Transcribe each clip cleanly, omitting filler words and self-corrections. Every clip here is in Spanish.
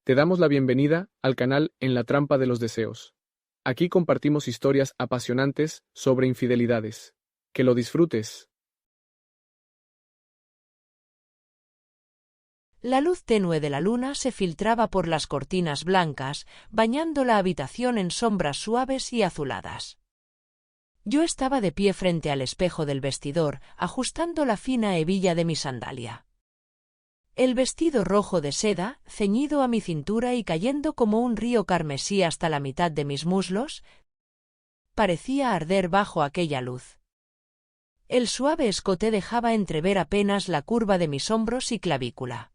Te damos la bienvenida al canal En la trampa de los deseos. Aquí compartimos historias apasionantes sobre infidelidades. Que lo disfrutes. La luz tenue de la luna se filtraba por las cortinas blancas, bañando la habitación en sombras suaves y azuladas. Yo estaba de pie frente al espejo del vestidor, ajustando la fina hebilla de mi sandalia. El vestido rojo de seda, ceñido a mi cintura y cayendo como un río carmesí hasta la mitad de mis muslos, parecía arder bajo aquella luz. El suave escote dejaba entrever apenas la curva de mis hombros y clavícula.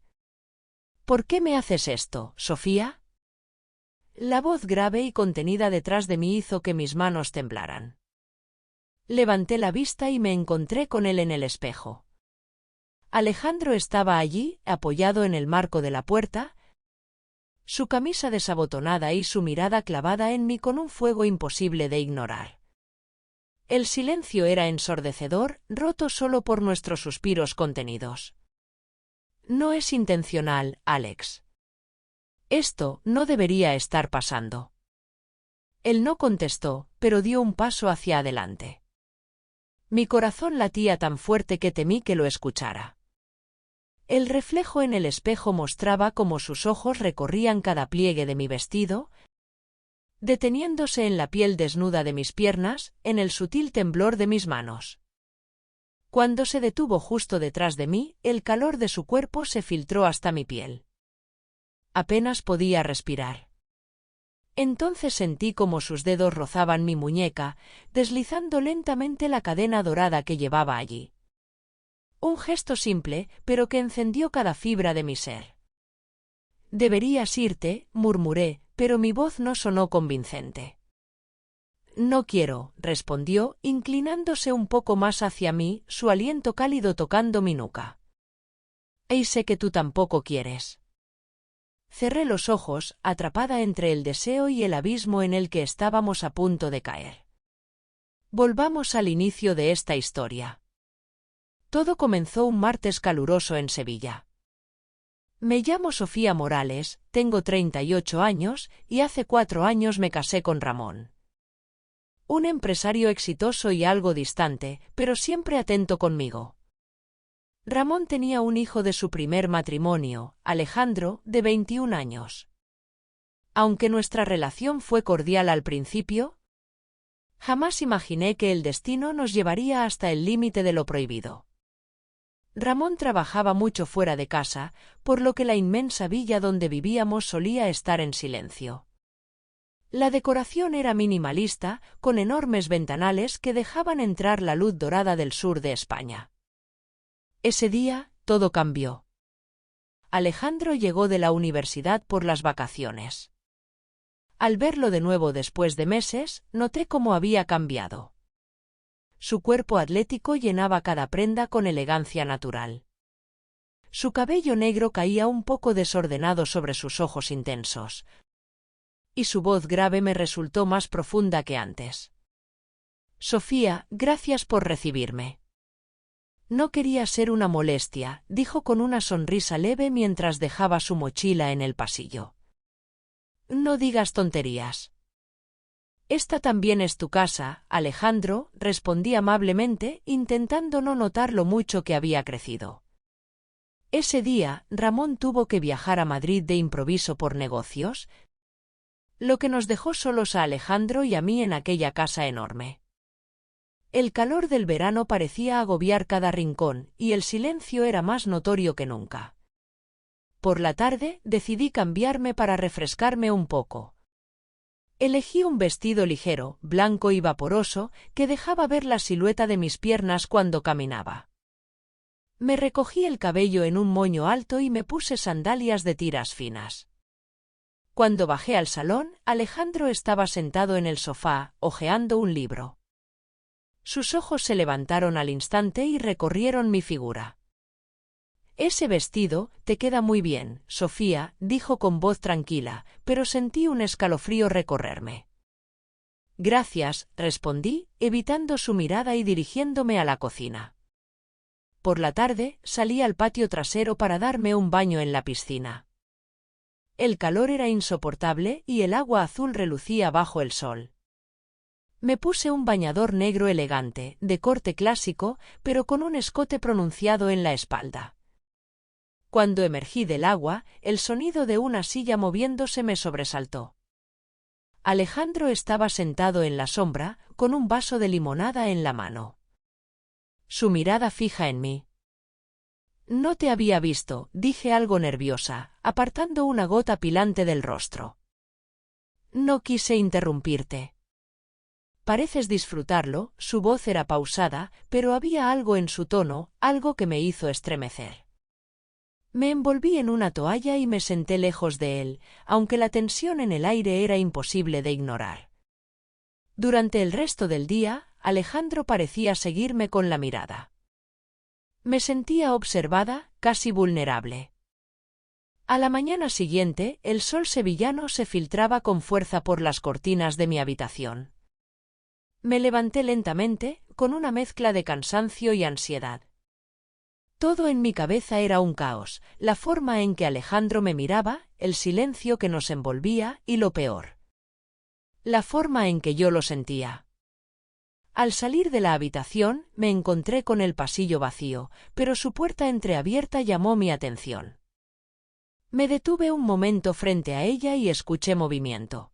¿Por qué me haces esto, Sofía? La voz grave y contenida detrás de mí hizo que mis manos temblaran. Levanté la vista y me encontré con él en el espejo. Alejandro estaba allí, apoyado en el marco de la puerta, su camisa desabotonada y su mirada clavada en mí con un fuego imposible de ignorar. El silencio era ensordecedor, roto solo por nuestros suspiros contenidos. No es intencional, Alex. Esto no debería estar pasando. Él no contestó, pero dio un paso hacia adelante. Mi corazón latía tan fuerte que temí que lo escuchara. El reflejo en el espejo mostraba cómo sus ojos recorrían cada pliegue de mi vestido, deteniéndose en la piel desnuda de mis piernas, en el sutil temblor de mis manos. Cuando se detuvo justo detrás de mí, el calor de su cuerpo se filtró hasta mi piel. Apenas podía respirar. Entonces sentí como sus dedos rozaban mi muñeca, deslizando lentamente la cadena dorada que llevaba allí. Un gesto simple, pero que encendió cada fibra de mi ser. «Deberías irte», murmuré, pero mi voz no sonó convincente. «No quiero», respondió, inclinándose un poco más hacia mí, su aliento cálido tocando mi nuca. «Y sé que tú tampoco quieres». Cerré los ojos, atrapada entre el deseo y el abismo en el que estábamos a punto de caer. Volvamos al inicio de esta historia. Todo comenzó un martes caluroso en Sevilla. Me llamo Sofía Morales, tengo 38 años y hace 4 años me casé con Ramón. Un empresario exitoso y algo distante, pero siempre atento conmigo. Ramón tenía un hijo de su primer matrimonio, Alejandro, de 21 años. Aunque nuestra relación fue cordial al principio, jamás imaginé que el destino nos llevaría hasta el límite de lo prohibido. Ramón trabajaba mucho fuera de casa, por lo que la inmensa villa donde vivíamos solía estar en silencio. La decoración era minimalista, con enormes ventanales que dejaban entrar la luz dorada del sur de España. Ese día, todo cambió. Alejandro llegó de la universidad por las vacaciones. Al verlo de nuevo después de meses, noté cómo había cambiado. Su cuerpo atlético llenaba cada prenda con elegancia natural. Su cabello negro caía un poco desordenado sobre sus ojos intensos. Y su voz grave me resultó más profunda que antes. «Sofía, gracias por recibirme». «No quería ser una molestia», dijo con una sonrisa leve mientras dejaba su mochila en el pasillo. «No digas tonterías». «Esta también es tu casa, Alejandro», respondí amablemente, intentando no notar lo mucho que había crecido. Ese día, Ramón tuvo que viajar a Madrid de improviso por negocios, lo que nos dejó solos a Alejandro y a mí en aquella casa enorme. El calor del verano parecía agobiar cada rincón, y el silencio era más notorio que nunca. Por la tarde, decidí cambiarme para refrescarme un poco. Elegí un vestido ligero, blanco y vaporoso, que dejaba ver la silueta de mis piernas cuando caminaba. Me recogí el cabello en un moño alto y me puse sandalias de tiras finas. Cuando bajé al salón, Alejandro estaba sentado en el sofá, hojeando un libro. Sus ojos se levantaron al instante y recorrieron mi figura. «Ese vestido te queda muy bien, Sofía», dijo con voz tranquila, pero sentí un escalofrío recorrerme. «Gracias», respondí, evitando su mirada y dirigiéndome a la cocina. Por la tarde, salí al patio trasero para darme un baño en la piscina. el calor era insoportable y el agua azul relucía bajo el sol. Me puse un bañador negro elegante, de corte clásico, pero con un escote pronunciado en la espalda. Cuando emergí del agua, el sonido de una silla moviéndose me sobresaltó. Alejandro estaba sentado en la sombra, con un vaso de limonada en la mano. Su mirada fija en mí. No te había visto, dije algo nerviosa, apartando una gota pilante del rostro. No quise interrumpirte. Pareces disfrutarlo, su voz era pausada, pero había algo en su tono, algo que me hizo estremecer. Me envolví en una toalla y me senté lejos de él, aunque la tensión en el aire era imposible de ignorar. Durante el resto del día, Alejandro parecía seguirme con la mirada. Me sentía observada, casi vulnerable. A la mañana siguiente, el sol sevillano se filtraba con fuerza por las cortinas de mi habitación. Me levanté lentamente, con una mezcla de cansancio y ansiedad. Todo en mi cabeza era un caos, la forma en que Alejandro me miraba, el silencio que nos envolvía y, lo peor, la forma en que yo lo sentía. Al salir de la habitación, me encontré con el pasillo vacío, pero su puerta entreabierta llamó mi atención. Me detuve un momento frente a ella y escuché movimiento.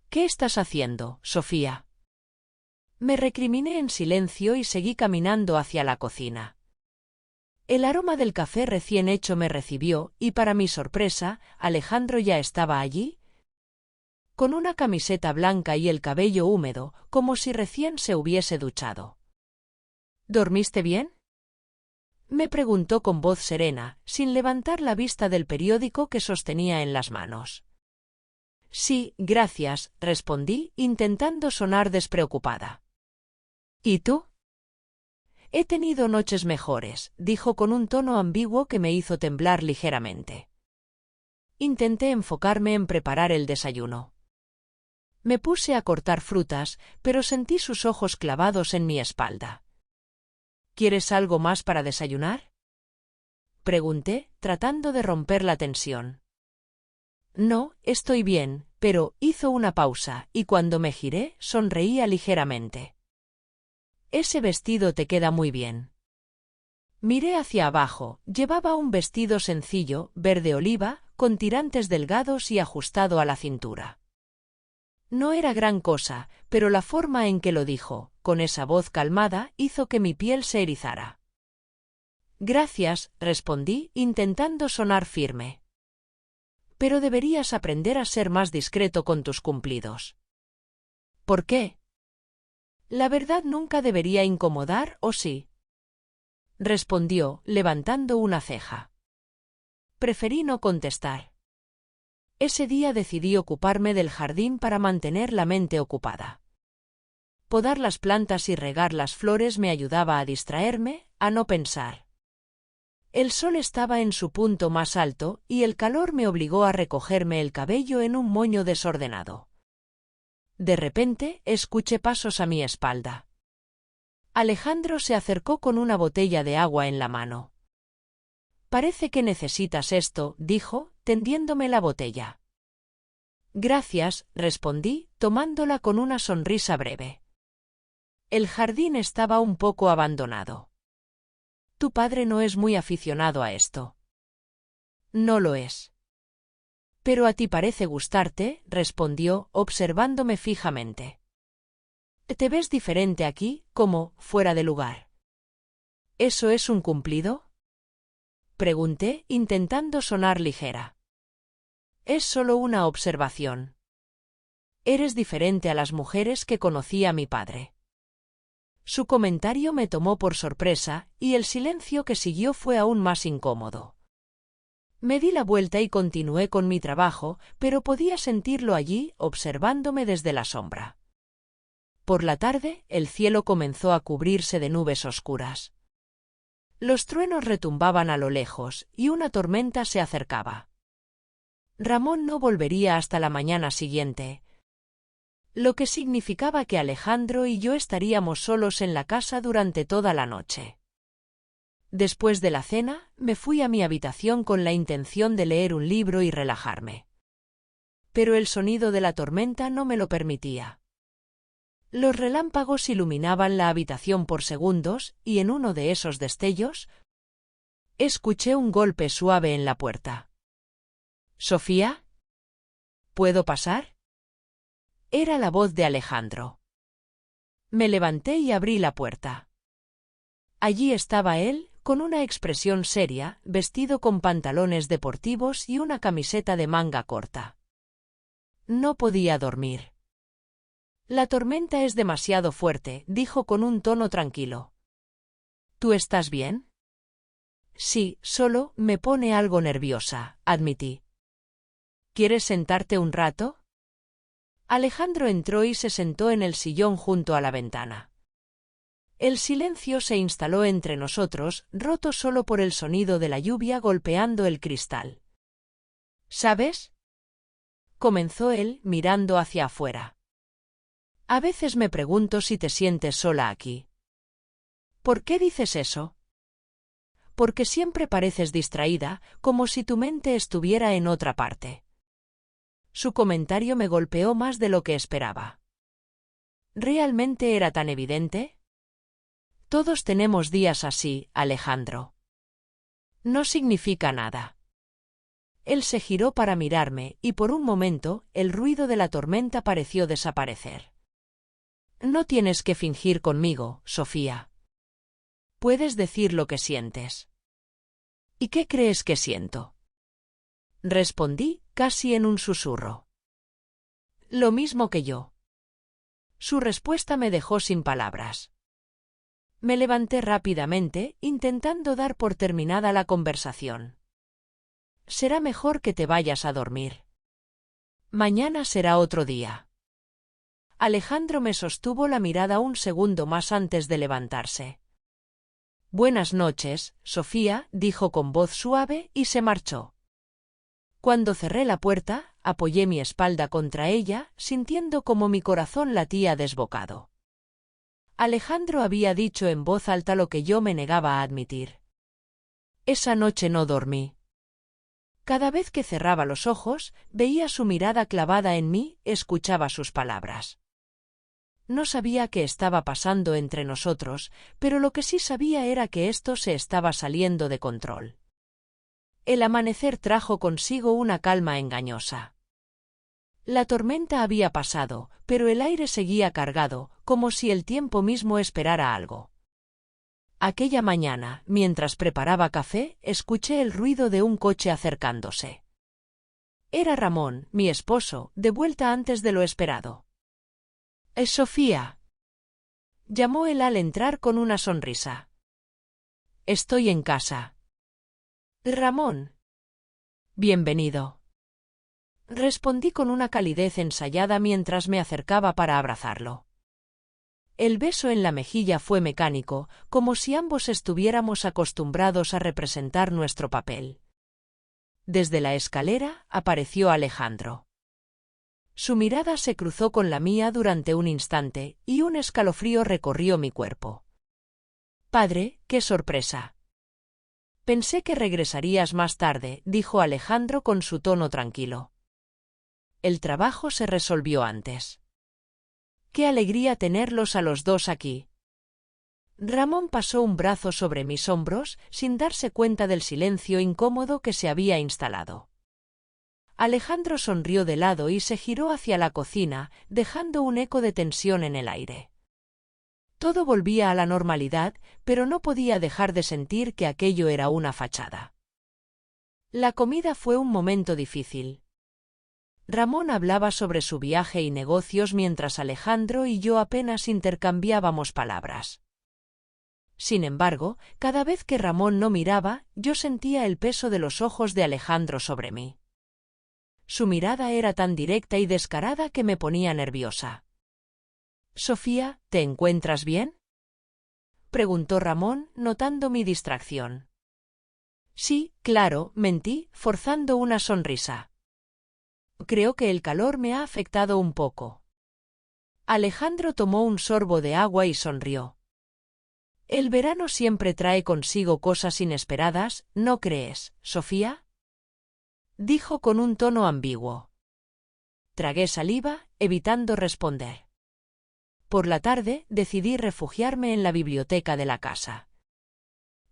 ¿Qué estás haciendo, Sofía? Me recriminé en silencio y seguí caminando hacia la cocina. El aroma del café recién hecho me recibió, y para mi sorpresa, Alejandro ya estaba allí, con una camiseta blanca y el cabello húmedo, como si recién se hubiese duchado. ¿Dormiste bien?, me preguntó con voz serena, sin levantar la vista del periódico que sostenía en las manos. Sí, gracias, respondí, intentando sonar despreocupada. ¿Y tú? He tenido noches mejores, dijo con un tono ambiguo que me hizo temblar ligeramente. Intenté enfocarme en preparar el desayuno. Me puse a cortar frutas, pero sentí sus ojos clavados en mi espalda. ¿Quieres algo más para desayunar?, pregunté, tratando de romper la tensión. No, estoy bien, pero hizo una pausa, y cuando me giré, sonreía ligeramente. Ese vestido te queda muy bien. Miré hacia abajo, llevaba un vestido sencillo, verde oliva, con tirantes delgados y ajustado a la cintura. No era gran cosa, pero la forma en que lo dijo, con esa voz calmada, hizo que mi piel se erizara. Gracias, respondí, intentando sonar firme. Pero deberías aprender a ser más discreto con tus cumplidos. ¿Por qué? La verdad nunca debería incomodar, ¿o sí?, respondió, levantando una ceja. Preferí no contestar. Ese día decidí ocuparme del jardín para mantener la mente ocupada. Podar las plantas y regar las flores me ayudaba a distraerme, a no pensar. El sol estaba en su punto más alto, y el calor me obligó a recogerme el cabello en un moño desordenado. De repente, escuché pasos a mi espalda. Alejandro se acercó con una botella de agua en la mano. Parece que necesitas esto, dijo, tendiéndome la botella. Gracias, respondí, tomándola con una sonrisa breve. El jardín estaba un poco abandonado. Tu padre no es muy aficionado a esto. No lo es. Pero a ti parece gustarte, respondió, observándome fijamente. ¿Te ves diferente aquí, como fuera de lugar? ¿Eso es un cumplido?, pregunté, intentando sonar ligera. Es solo una observación. Eres diferente a las mujeres que conocí a mi padre. Su comentario me tomó por sorpresa, y el silencio que siguió fue aún más incómodo. Me di la vuelta y continué con mi trabajo, pero podía sentirlo allí, observándome desde la sombra. Por la tarde, el cielo comenzó a cubrirse de nubes oscuras. Los truenos retumbaban a lo lejos, y una tormenta se acercaba. Ramón no volvería hasta la mañana siguiente, lo que significaba que Alejandro y yo estaríamos solos en la casa durante toda la noche. Después de la cena, me fui a mi habitación con la intención de leer un libro y relajarme. Pero el sonido de la tormenta no me lo permitía. Los relámpagos iluminaban la habitación por segundos, y en uno de esos destellos, escuché un golpe suave en la puerta. —¿Sofía? ¿Puedo pasar? Era la voz de Alejandro. Me levanté y abrí la puerta. Allí estaba él, con una expresión seria, vestido con pantalones deportivos y una camiseta de manga corta. No podía dormir. La tormenta es demasiado fuerte, dijo con un tono tranquilo. ¿Tú estás bien? Sí, solo me pone algo nerviosa, admití. ¿Quieres sentarte un rato? Alejandro entró y se sentó en el sillón junto a la ventana. El silencio se instaló entre nosotros, roto solo por el sonido de la lluvia golpeando el cristal. ¿Sabes? Comenzó él, mirando hacia afuera. A veces me pregunto si te sientes sola aquí. ¿Por qué dices eso? Porque siempre pareces distraída, como si tu mente estuviera en otra parte. Su comentario me golpeó más de lo que esperaba. ¿Realmente era tan evidente? Todos tenemos días así, Alejandro. No significa nada. Él se giró para mirarme, y por un momento, el ruido de la tormenta pareció desaparecer. No tienes que fingir conmigo, Sofía. Puedes decir lo que sientes. ¿Y qué crees que siento? Respondí, casi en un susurro. Lo mismo que yo. Su respuesta me dejó sin palabras. Me levanté rápidamente, intentando dar por terminada la conversación. Será mejor que te vayas a dormir. Mañana será otro día. Alejandro me sostuvo la mirada un segundo más antes de levantarse. Buenas noches, Sofía, dijo con voz suave y se marchó. Cuando cerré la puerta, apoyé mi espalda contra ella, sintiendo como mi corazón latía desbocado. Alejandro había dicho en voz alta lo que yo me negaba a admitir. Esa noche no dormí. Cada vez que cerraba los ojos, veía su mirada clavada en mí, escuchaba sus palabras. No sabía qué estaba pasando entre nosotros, pero lo que sí sabía era que esto se estaba saliendo de control. El amanecer trajo consigo una calma engañosa. La tormenta había pasado, pero el aire seguía cargado, como si el tiempo mismo esperara algo. Aquella mañana, mientras preparaba café, escuché el ruido de un coche acercándose. Era Ramón, mi esposo, de vuelta antes de lo esperado. —¿Es Sofía? —llamó él al entrar con una sonrisa. —Estoy en casa. —Ramón. —Bienvenido. Respondí con una calidez ensayada mientras me acercaba para abrazarlo. El beso en la mejilla fue mecánico, como si ambos estuviéramos acostumbrados a representar nuestro papel. Desde la escalera apareció Alejandro. Su mirada se cruzó con la mía durante un instante, y un escalofrío recorrió mi cuerpo. —Padre, qué sorpresa. Pensé que regresarías más tarde, dijo Alejandro con su tono tranquilo. El trabajo se resolvió antes. ¡Qué alegría tenerlos a los dos aquí! Ramón pasó un brazo sobre mis hombros, sin darse cuenta del silencio incómodo que se había instalado. Alejandro sonrió de lado y se giró hacia la cocina, dejando un eco de tensión en el aire. Todo volvía a la normalidad, pero no podía dejar de sentir que aquello era una fachada. La comida fue un momento difícil. Ramón hablaba sobre su viaje y negocios mientras Alejandro y yo apenas intercambiábamos palabras. Sin embargo, cada vez que Ramón no miraba, yo sentía el peso de los ojos de Alejandro sobre mí. Su mirada era tan directa y descarada que me ponía nerviosa. —Sofía, ¿te encuentras bien? —preguntó Ramón, notando mi distracción. —Sí, claro, mentí, forzando una sonrisa. Creo que el calor me ha afectado un poco. Alejandro tomó un sorbo de agua y sonrió. El verano siempre trae consigo cosas inesperadas, ¿no crees, Sofía? Dijo con un tono ambiguo. Tragué saliva, evitando responder. Por la tarde decidí refugiarme en la biblioteca de la casa.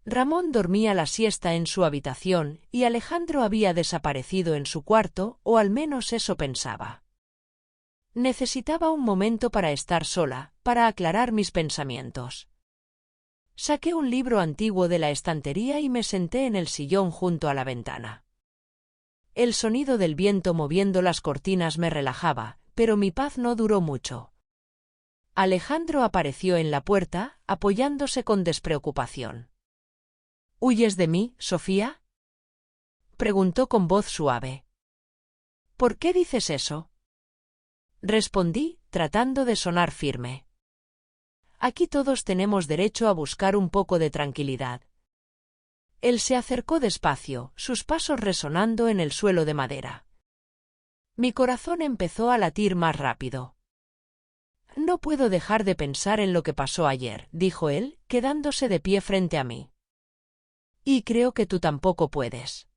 Ramón dormía la siesta en su habitación y Alejandro había desaparecido en su cuarto, o al menos eso pensaba. Necesitaba un momento para estar sola, para aclarar mis pensamientos. Saqué un libro antiguo de la estantería y me senté en el sillón junto a la ventana. El sonido del viento moviendo las cortinas me relajaba, pero mi paz no duró mucho. Alejandro apareció en la puerta, apoyándose con despreocupación. ¿Huyes de mí, Sofía? Preguntó con voz suave. ¿Por qué dices eso? Respondí, tratando de sonar firme. Aquí todos tenemos derecho a buscar un poco de tranquilidad. Él se acercó despacio, sus pasos resonando en el suelo de madera. Mi corazón empezó a latir más rápido. No puedo dejar de pensar en lo que pasó ayer, dijo él, quedándose de pie frente a mí. Y creo que tú tampoco puedes.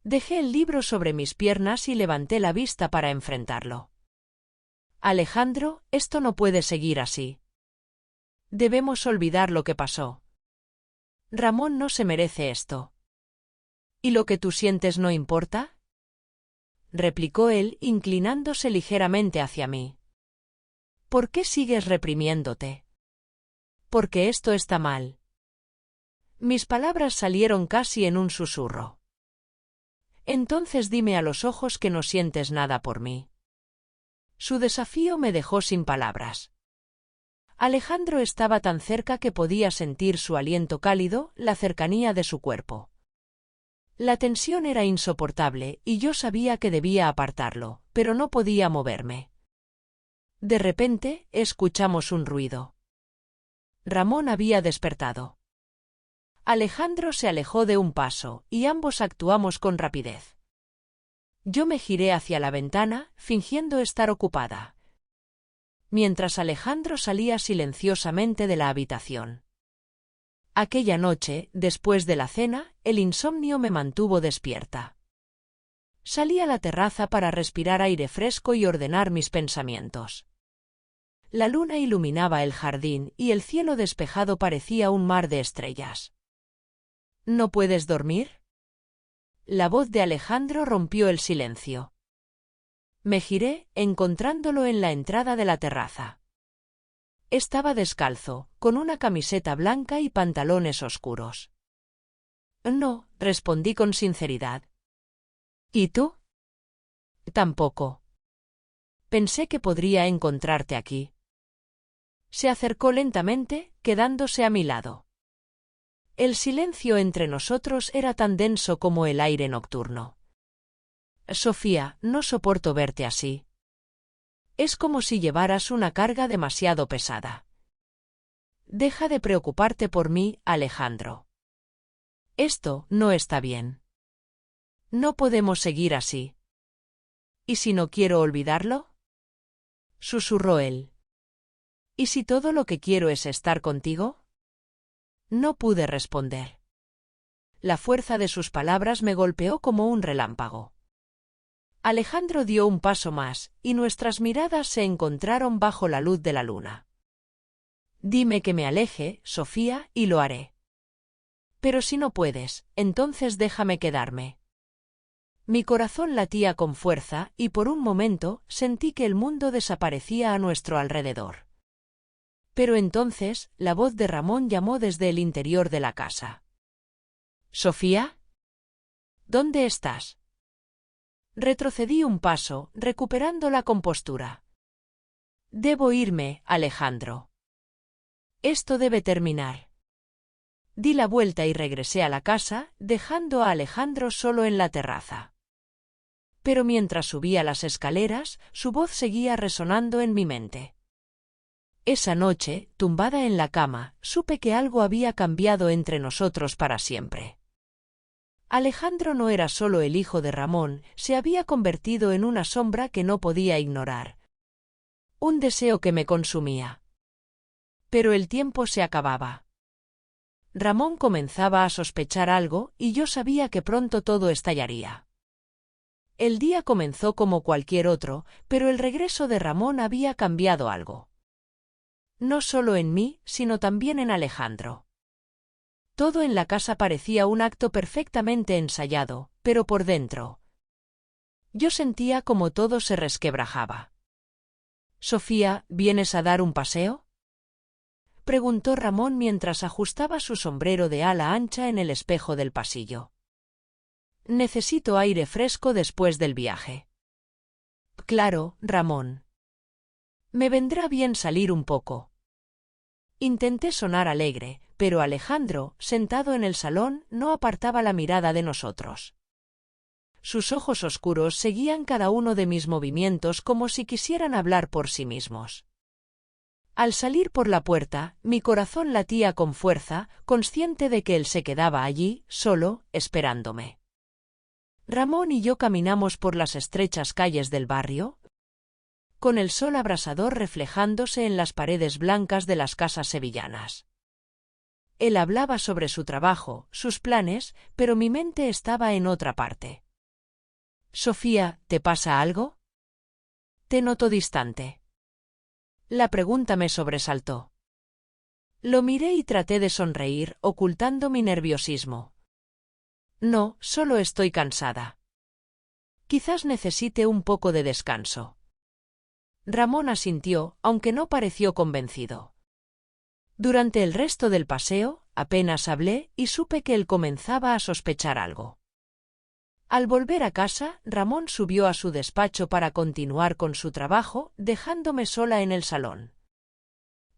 Dejé el libro sobre mis piernas y levanté la vista para enfrentarlo. Alejandro, esto no puede seguir así. Debemos olvidar lo que pasó. Ramón no se merece esto. ¿Y lo que tú sientes no importa? Replicó él, inclinándose ligeramente hacia mí. ¿Por qué sigues reprimiéndote? Porque esto está mal. Mis palabras salieron casi en un susurro. Entonces dime a los ojos que no sientes nada por mí. Su desafío me dejó sin palabras. Alejandro estaba tan cerca que podía sentir su aliento cálido, la cercanía de su cuerpo. La tensión era insoportable y yo sabía que debía apartarlo, pero no podía moverme. De repente, escuchamos un ruido. Ramón había despertado. Alejandro se alejó de un paso, y ambos actuamos con rapidez. Yo me giré hacia la ventana, fingiendo estar ocupada, mientras Alejandro salía silenciosamente de la habitación. Aquella noche, después de la cena, el insomnio me mantuvo despierta. Salí a la terraza para respirar aire fresco y ordenar mis pensamientos. La luna iluminaba el jardín y el cielo despejado parecía un mar de estrellas. ¿No puedes dormir? La voz de Alejandro rompió el silencio. Me giré, encontrándolo en la entrada de la terraza. Estaba descalzo, con una camiseta blanca y pantalones oscuros. No, respondí con sinceridad. ¿Y tú? Tampoco. Pensé que podría encontrarte aquí. Se acercó lentamente, quedándose a mi lado. El silencio entre nosotros era tan denso como el aire nocturno. Sofía, no soporto verte así. Es como si llevaras una carga demasiado pesada. Deja de preocuparte por mí, Alejandro. Esto no está bien. No podemos seguir así. ¿Y si no quiero olvidarlo? Susurró él. ¿Y si todo lo que quiero es estar contigo? No pude responder. La fuerza de sus palabras me golpeó como un relámpago. Alejandro dio un paso más, y nuestras miradas se encontraron bajo la luz de la luna. Dime que me aleje, Sofía, y lo haré. Pero si no puedes, entonces déjame quedarme. Mi corazón latía con fuerza, y por un momento sentí que el mundo desaparecía a nuestro alrededor. Pero entonces, la voz de Ramón llamó desde el interior de la casa. ¿Sofía? ¿Dónde estás? Retrocedí un paso, recuperando la compostura. Debo irme, Alejandro. Esto debe terminar. Di la vuelta y regresé a la casa, dejando a Alejandro solo en la terraza. Pero mientras subía las escaleras, su voz seguía resonando en mi mente. Esa noche, tumbada en la cama, supe que algo había cambiado entre nosotros para siempre. Alejandro no era solo el hijo de Ramón, se había convertido en una sombra que no podía ignorar. Un deseo que me consumía. Pero el tiempo se acababa. Ramón comenzaba a sospechar algo y yo sabía que pronto todo estallaría. El día comenzó como cualquier otro, pero el regreso de Ramón había cambiado algo. No solo en mí, sino también en Alejandro. Todo en la casa parecía un acto perfectamente ensayado, pero por dentro. Yo sentía como todo se resquebrajaba. «Sofía, ¿vienes a dar un paseo?», preguntó Ramón mientras ajustaba su sombrero de ala ancha en el espejo del pasillo. «Necesito aire fresco después del viaje». «Claro, Ramón. Me vendrá bien salir un poco». Intenté sonar alegre, pero Alejandro, sentado en el salón, no apartaba la mirada de nosotros. Sus ojos oscuros seguían cada uno de mis movimientos como si quisieran hablar por sí mismos. Al salir por la puerta, mi corazón latía con fuerza, consciente de que él se quedaba allí, solo, esperándome. Ramón y yo caminamos por las estrechas calles del barrio, con el sol abrasador reflejándose en las paredes blancas de las casas sevillanas. Él hablaba sobre su trabajo, sus planes, pero mi mente estaba en otra parte. «Sofía, ¿te pasa algo?». «Te noto distante». La pregunta me sobresaltó. Lo miré y traté de sonreír, ocultando mi nerviosismo. «No, solo estoy cansada. Quizás necesite un poco de descanso». Ramón asintió, aunque no pareció convencido. Durante el resto del paseo, apenas hablé y supe que él comenzaba a sospechar algo. Al volver a casa, Ramón subió a su despacho para continuar con su trabajo, dejándome sola en el salón.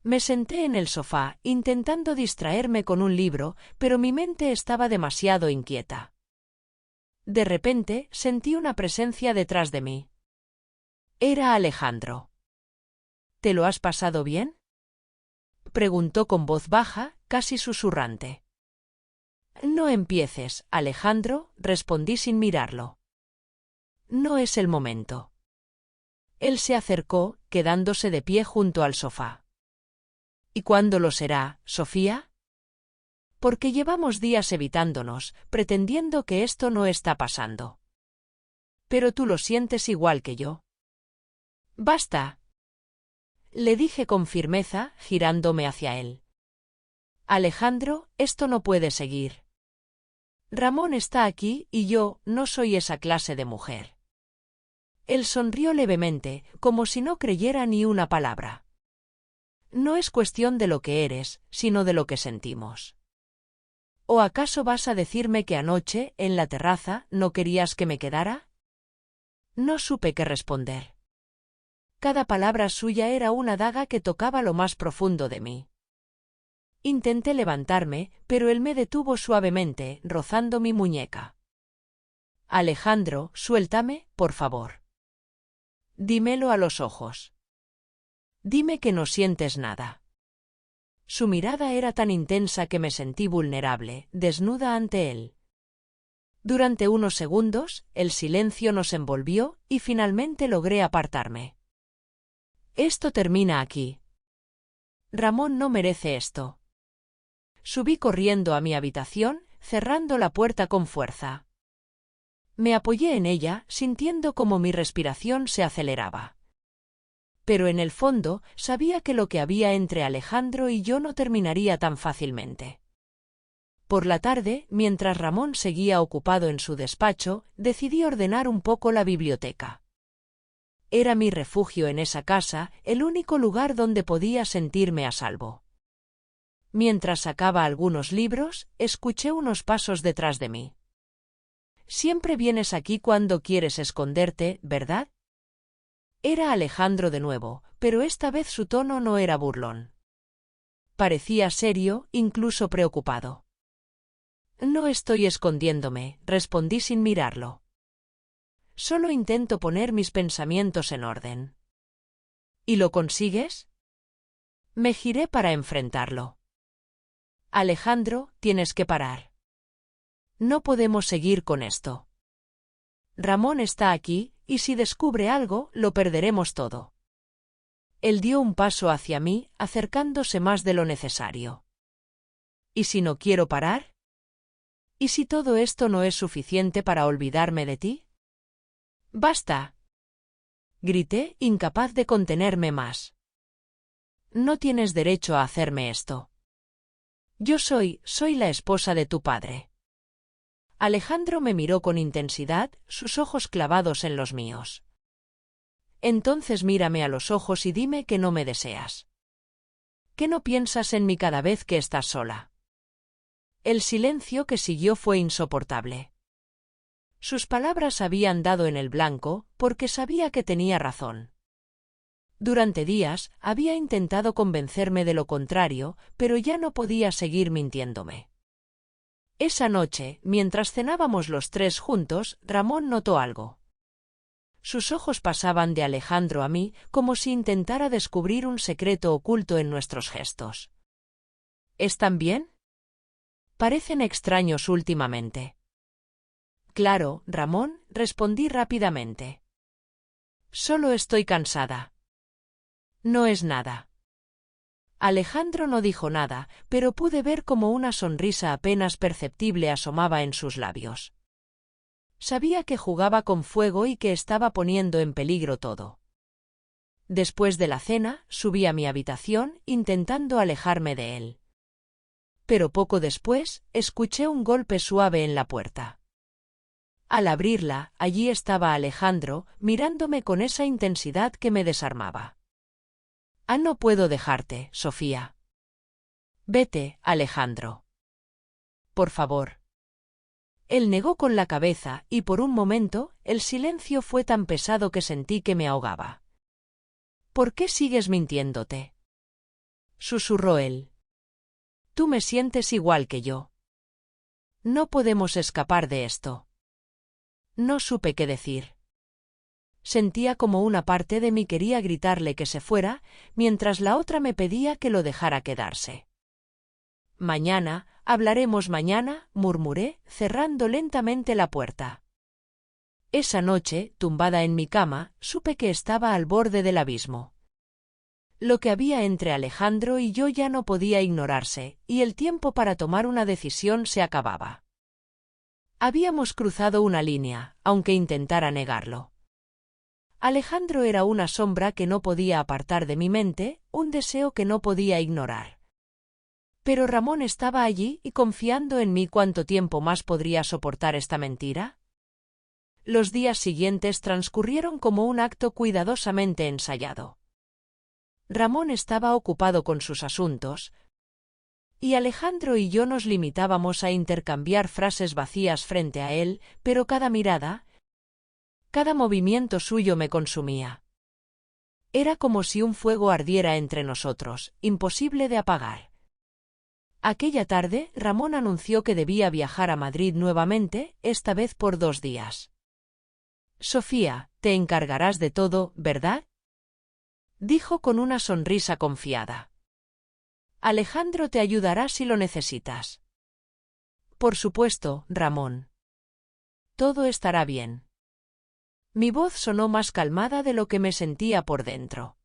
Me senté en el sofá, intentando distraerme con un libro, pero mi mente estaba demasiado inquieta. De repente, sentí una presencia detrás de mí. Era Alejandro. «¿Te lo has pasado bien?», preguntó con voz baja, casi susurrante. «No empieces, Alejandro», respondí sin mirarlo. «No es el momento». Él se acercó, quedándose de pie junto al sofá. «¿Y cuándo lo será, Sofía?». «Porque llevamos días evitándonos, pretendiendo que esto no está pasando». «Pero tú lo sientes igual que yo». «Basta», le dije con firmeza, girándome hacia él. «Alejandro, esto no puede seguir. Ramón está aquí y yo no soy esa clase de mujer». Él sonrió levemente, como si no creyera ni una palabra. «No es cuestión de lo que eres, sino de lo que sentimos». «¿O acaso vas a decirme que anoche, en la terraza, no querías que me quedara?». No supe qué responder. Cada palabra suya era una daga que tocaba lo más profundo de mí. Intenté levantarme, pero él me detuvo suavemente, rozando mi muñeca. «Alejandro, suéltame, por favor. Dímelo a los ojos. Dime que no sientes nada». Su mirada era tan intensa que me sentí vulnerable, desnuda ante él. Durante unos segundos, el silencio nos envolvió y finalmente logré apartarme. «Esto termina aquí. Ramón no merece esto». Subí corriendo a mi habitación, cerrando la puerta con fuerza. Me apoyé en ella, sintiendo como mi respiración se aceleraba. Pero en el fondo, sabía que lo que había entre Alejandro y yo no terminaría tan fácilmente. Por la tarde, mientras Ramón seguía ocupado en su despacho, decidí ordenar un poco la biblioteca. Era mi refugio en esa casa, el único lugar donde podía sentirme a salvo. Mientras sacaba algunos libros, escuché unos pasos detrás de mí. «Siempre vienes aquí cuando quieres esconderte, ¿verdad?». Era Alejandro de nuevo, pero esta vez su tono no era burlón. Parecía serio, incluso preocupado. «No estoy escondiéndome», respondí sin mirarlo. «Solo intento poner mis pensamientos en orden». «¿Y lo consigues?». Me giré para enfrentarlo. «Alejandro, tienes que parar. No podemos seguir con esto. Ramón está aquí, y si descubre algo, lo perderemos todo». Él dio un paso hacia mí, acercándose más de lo necesario. ¿Y si no quiero parar? ¿Y si todo esto no es suficiente para olvidarme de ti? ¡Basta! Grité, incapaz de contenerme más. No tienes derecho a hacerme esto. Yo soy la esposa de tu padre. Alejandro me miró con intensidad, sus ojos clavados en los míos. Entonces mírame a los ojos y dime que no me deseas. ¿Que no piensas en mí cada vez que estás sola? El silencio que siguió fue insoportable. Sus palabras habían dado en el blanco, porque sabía que tenía razón. Durante días había intentado convencerme de lo contrario, pero ya no podía seguir mintiéndome. Esa noche, mientras cenábamos los tres juntos, Ramón notó algo. Sus ojos pasaban de Alejandro a mí, como si intentara descubrir un secreto oculto en nuestros gestos. ¿Están bien? Parecen extraños últimamente. Claro, Ramón, respondí rápidamente. Solo estoy cansada. No es nada. Alejandro no dijo nada, pero pude ver cómo una sonrisa apenas perceptible asomaba en sus labios. Sabía que jugaba con fuego y que estaba poniendo en peligro todo. Después de la cena, subí a mi habitación, intentando alejarme de él. Pero poco después, escuché un golpe suave en la puerta. Al abrirla, allí estaba Alejandro, mirándome con esa intensidad que me desarmaba. No puedo dejarte, Sofía. Vete, Alejandro. Por favor. Él negó con la cabeza y por un momento, el silencio fue tan pesado que sentí que me ahogaba. ¿Por qué sigues mintiéndote? Susurró él. Tú me sientes igual que yo. No podemos escapar de esto. No supe qué decir. Sentía como una parte de mí quería gritarle que se fuera, mientras la otra me pedía que lo dejara quedarse. Mañana, hablaremos mañana, murmuré, cerrando lentamente la puerta. Esa noche, tumbada en mi cama, supe que estaba al borde del abismo. Lo que había entre Alejandro y yo ya no podía ignorarse, y el tiempo para tomar una decisión se acababa. Habíamos cruzado una línea, aunque intentara negarlo. Alejandro era una sombra que no podía apartar de mi mente, un deseo que no podía ignorar. Pero Ramón estaba allí y confiando en mí. ¿Cuánto tiempo más podría soportar esta mentira? Los días siguientes transcurrieron como un acto cuidadosamente ensayado. Ramón estaba ocupado con sus asuntos, y Alejandro y yo nos limitábamos a intercambiar frases vacías frente a él, pero cada mirada, cada movimiento suyo me consumía. Era como si un fuego ardiera entre nosotros, imposible de apagar. Aquella tarde, Ramón anunció que debía viajar a Madrid nuevamente, esta vez por 2 días. Sofía, te encargarás de todo, ¿verdad? Dijo con una sonrisa confiada. Alejandro te ayudará si lo necesitas. Por supuesto, Ramón. Todo estará bien. Mi voz sonó más calmada de lo que me sentía por dentro.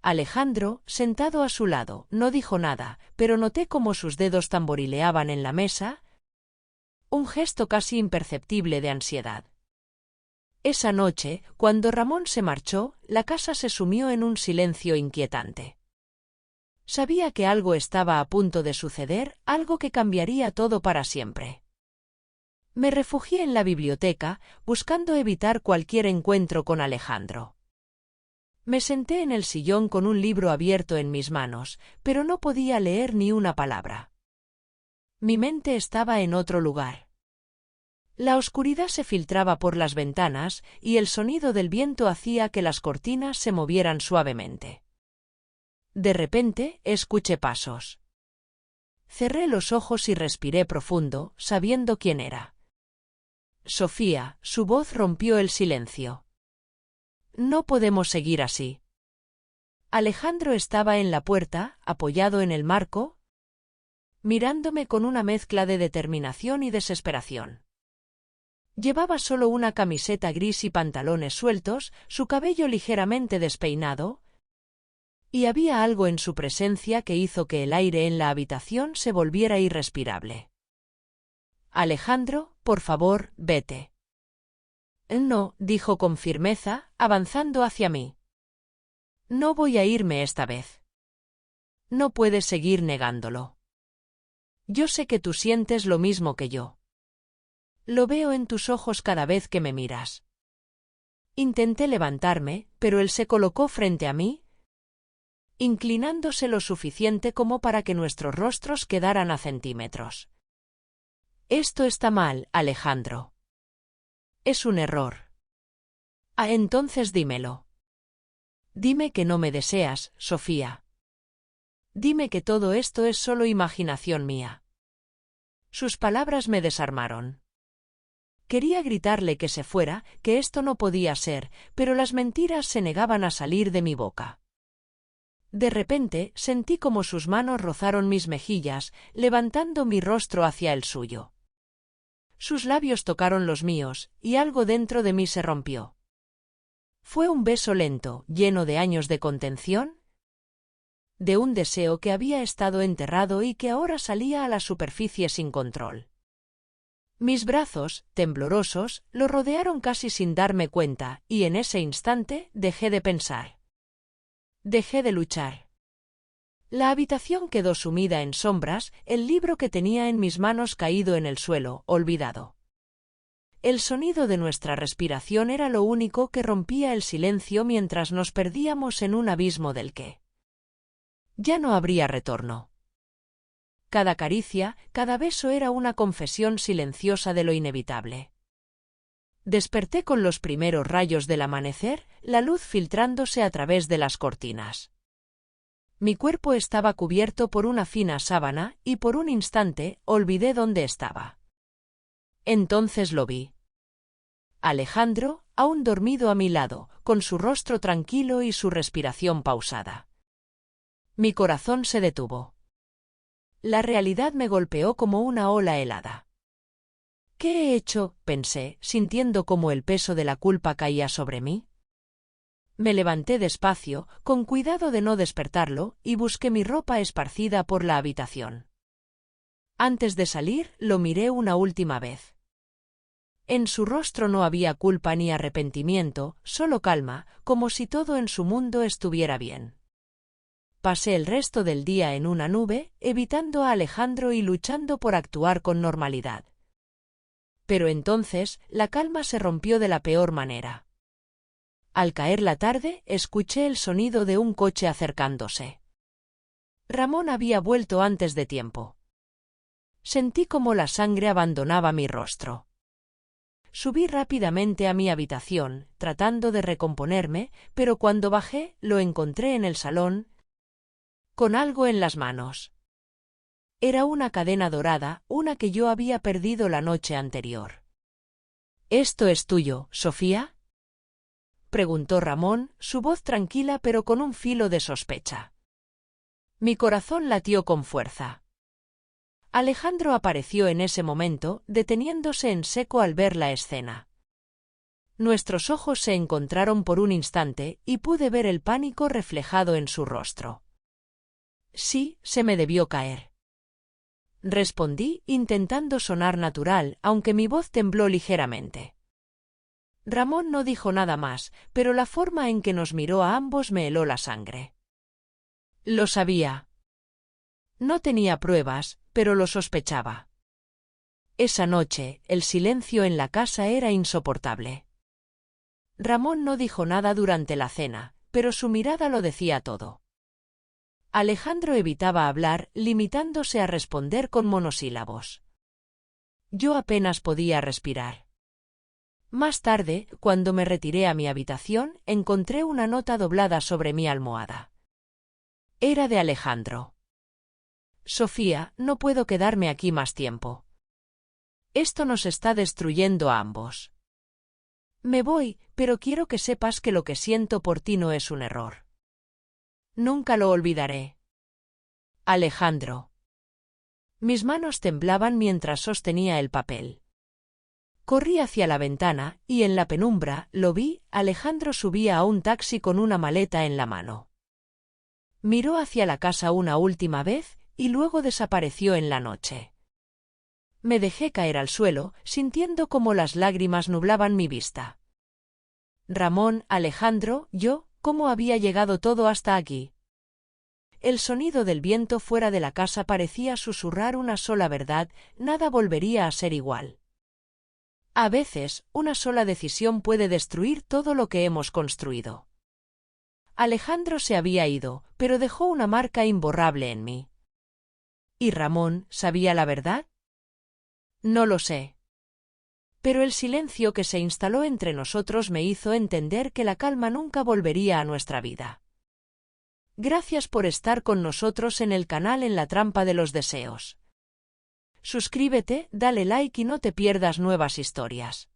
Alejandro, sentado a su lado, no dijo nada, pero noté cómo sus dedos tamborileaban en la mesa, un gesto casi imperceptible de ansiedad. Esa noche, cuando Ramón se marchó, la casa se sumió en un silencio inquietante. Sabía que algo estaba a punto de suceder, algo que cambiaría todo para siempre. Me refugié en la biblioteca, buscando evitar cualquier encuentro con Alejandro. Me senté en el sillón con un libro abierto en mis manos, pero no podía leer ni una palabra. Mi mente estaba en otro lugar. La oscuridad se filtraba por las ventanas, y el sonido del viento hacía que las cortinas se movieran suavemente. De repente, escuché pasos. Cerré los ojos y respiré profundo, sabiendo quién era. Sofía, su voz rompió el silencio. No podemos seguir así. Alejandro estaba en la puerta, apoyado en el marco, mirándome con una mezcla de determinación y desesperación. Llevaba solo una camiseta gris y pantalones sueltos, su cabello ligeramente despeinado, Y había algo en su presencia que hizo que el aire en la habitación se volviera irrespirable. Alejandro, por favor, vete. No, dijo con firmeza, avanzando hacia mí. No voy a irme esta vez. No puedes seguir negándolo. Yo sé que tú sientes lo mismo que yo. Lo veo en tus ojos cada vez que me miras. Intenté levantarme, pero él se colocó frente a mí, inclinándose lo suficiente como para que nuestros rostros quedaran a centímetros. Esto está mal, Alejandro. Es un error. Ah, entonces dímelo. Dime que no me deseas, Sofía. Dime que todo esto es solo imaginación mía. Sus palabras me desarmaron. Quería gritarle que se fuera, que esto no podía ser, pero las mentiras se negaban a salir de mi boca. De repente sentí como sus manos rozaron mis mejillas, levantando mi rostro hacia el suyo. Sus labios tocaron los míos, y algo dentro de mí se rompió. Fue un beso lento, lleno de años de contención, de un deseo que había estado enterrado y que ahora salía a la superficie sin control. Mis brazos, temblorosos, lo rodearon casi sin darme cuenta, y en ese instante dejé de pensar. Dejé de luchar. La habitación quedó sumida en sombras, el libro que tenía en mis manos caído en el suelo, olvidado. El sonido de nuestra respiración era lo único que rompía el silencio mientras nos perdíamos en un abismo del que ya no habría retorno. Cada caricia, cada beso era una confesión silenciosa de lo inevitable. Desperté con los primeros rayos del amanecer, la luz filtrándose a través de las cortinas. Mi cuerpo estaba cubierto por una fina sábana y por un instante olvidé dónde estaba. Entonces lo vi. Alejandro, aún dormido a mi lado, con su rostro tranquilo y su respiración pausada. Mi corazón se detuvo. La realidad me golpeó como una ola helada. ¿Qué he hecho?, pensé, sintiendo cómo el peso de la culpa caía sobre mí. Me levanté despacio, con cuidado de no despertarlo, y busqué mi ropa esparcida por la habitación. Antes de salir, lo miré una última vez. En su rostro no había culpa ni arrepentimiento, solo calma, como si todo en su mundo estuviera bien. Pasé el resto del día en una nube, evitando a Alejandro y luchando por actuar con normalidad. Pero entonces, la calma se rompió de la peor manera. Al caer la tarde, escuché el sonido de un coche acercándose. Ramón había vuelto antes de tiempo. Sentí como la sangre abandonaba mi rostro. Subí rápidamente a mi habitación, tratando de recomponerme, pero cuando bajé, lo encontré en el salón, con algo en las manos. Era una cadena dorada, una que yo había perdido la noche anterior. ¿Esto es tuyo, Sofía?, preguntó Ramón, su voz tranquila pero con un filo de sospecha. Mi corazón latió con fuerza. Alejandro apareció en ese momento, deteniéndose en seco al ver la escena. Nuestros ojos se encontraron por un instante y pude ver el pánico reflejado en su rostro. Sí, se me debió caer. Respondí, intentando sonar natural, aunque mi voz tembló ligeramente. Ramón no dijo nada más, pero la forma en que nos miró a ambos me heló la sangre. Lo sabía. No tenía pruebas, pero lo sospechaba. Esa noche, el silencio en la casa era insoportable. Ramón no dijo nada durante la cena, pero su mirada lo decía todo. Alejandro evitaba hablar, limitándose a responder con monosílabos. Yo apenas podía respirar. Más tarde, cuando me retiré a mi habitación, encontré una nota doblada sobre mi almohada. Era de Alejandro. Sofía, no puedo quedarme aquí más tiempo. Esto nos está destruyendo a ambos. Me voy, pero quiero que sepas que lo que siento por ti no es un error. Nunca lo olvidaré. Alejandro. Mis manos temblaban mientras sostenía el papel. Corrí hacia la ventana, y en la penumbra, lo vi, Alejandro subía a un taxi con una maleta en la mano. Miró hacia la casa una última vez y luego desapareció en la noche. Me dejé caer al suelo, sintiendo cómo las lágrimas nublaban mi vista. Ramón, Alejandro, yo, ¿cómo había llegado todo hasta aquí? El sonido del viento fuera de la casa parecía susurrar una sola verdad: nada volvería a ser igual. A veces, una sola decisión puede destruir todo lo que hemos construido. Alejandro se había ido, pero dejó una marca imborrable en mí. ¿Y Ramón sabía la verdad? No lo sé. Pero el silencio que se instaló entre nosotros me hizo entender que la calma nunca volvería a nuestra vida. Gracias por estar con nosotros en el canal En la Trampa de los Deseos. Suscríbete, dale like y no te pierdas nuevas historias.